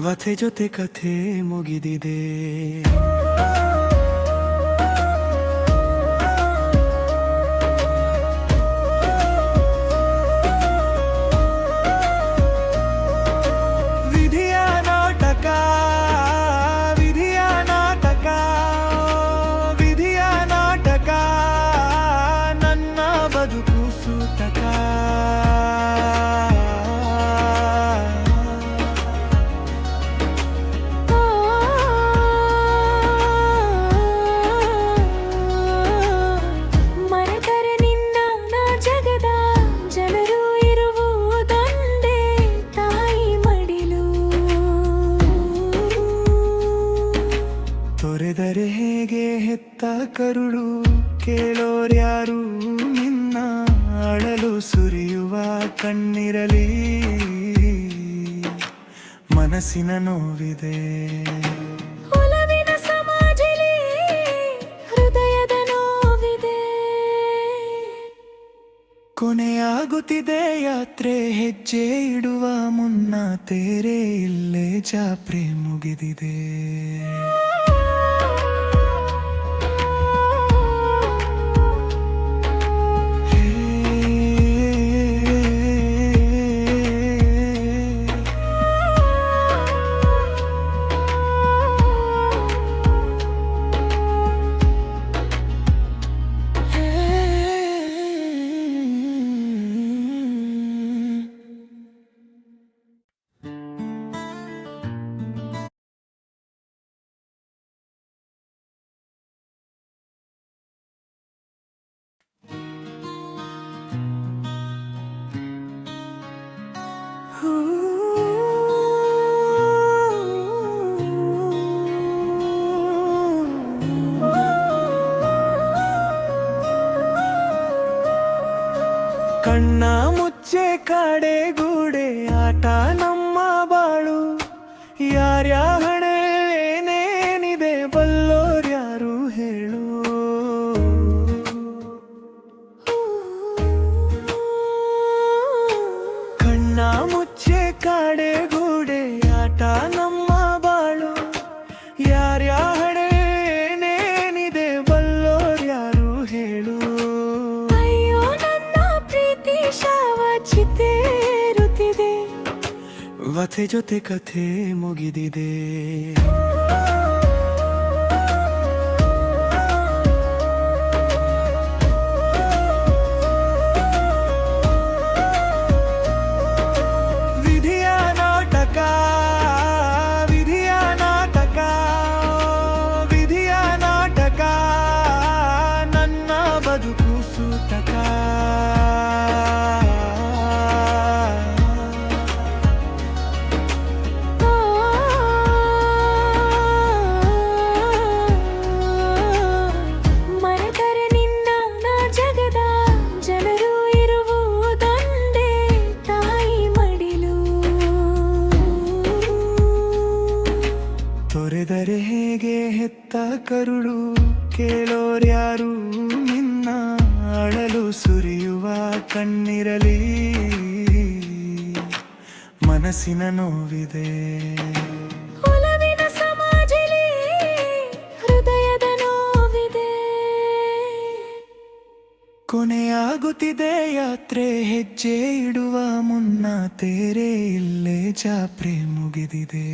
ವಥೆ ಜೊತೆ ಕಥೆ ಮುಗಿದಿದೆ. ವಿಧಿಯ ನಾಟಕ, ವಿಧಿಯ ನಾಟಕ, ವಿಧಿಯ ನಾಟಕ, ನನ್ನ ಬದುಕು ಸೂತಕ. ತೊರೆದರೆ ಹೇಗೆ ಹೆತ್ತ ಕರುಳು, ಕೇಳೋರ್ಯಾರು ನಿನ್ನ ಅಳಲು ಸುರಿಯುವ ಕಣ್ಣಿರಲಿ. ಮನಸ್ಸಿನ ನೋವಿದೆ, ಒಲವಿನ ಸಮಾಜಲಿ ಹೃದಯದ ನೋವಿದೆ. ಕೊನೆಯಾಗುತ್ತಿದೆ ಯಾತ್ರೆ, ಹೆಜ್ಜೆ ಇಡುವ ಮುನ್ನ ತೇರೆ ಇಲ್ಲೇ ಜಾತ್ರೆ ಮುಗಿದಿದೆ. ಕಣ್ಣ ಮುಚ್ಚೆ ಕಾಡೆ ಗೂಡೆ ಆಟ ನಮ್ಮ ಬಾಳು. ಯಾರ್ಯಾ ಹಣೆ ಏನೇನಿದೆ ಬಲ್ಲೋರ್ಯಾರು ಹೇಳು. ಕಣ್ಣ ಮುಚ್ಚೆ ಕಾಡೆ ಗೂಡೆ ಆಟ ನಮ್ಮ ಬಾಳು. ಯಾರ್ಯಾ ಹಣೆ ಏನೇನಿದೆ ಬಲ್ಲೋರ್ಯಾರು ಹೇಳು. ಚಿತ್ತೇರುತ್ತಿದೆ, ವಥೆ ಜೊತೆ ಕಥೆ ಮುಗಿದಿದೆ. ವಿಧಿಯ ನಾಟಕ, ವಿಧಿಯ ನಾಟಕ, ವಿಧಿಯ ನಾಟಕ, ನನ್ನ ಬದುಕು ಸೂತಕ. ತೊರೆದರೆ ಹೇಗೆ ಹೆತ್ತ ಕರುಳು, ಕೇಳೋರ್ಯಾರು ನಿನ್ನ ಅಳಲು ಸುರಿಯುವ ಕಣ್ಣಿರಲಿ. ಮನಸ್ಸಿನ ನೋವಿದೆ, ಒಲವಿನ ಸಮಾಜಲಿ ಹೃದಯದ ನೋವಿದೆ. ಕೊನೆಯಾಗುತ್ತಿದೆ ಯಾತ್ರೆ, ಹೆಜ್ಜೆ ಇಡುವ ಮುನ್ನ ತೇರೆ ಇಲ್ಲೇ ಜಾತ್ರೆ ಮುಗಿದಿದೆ.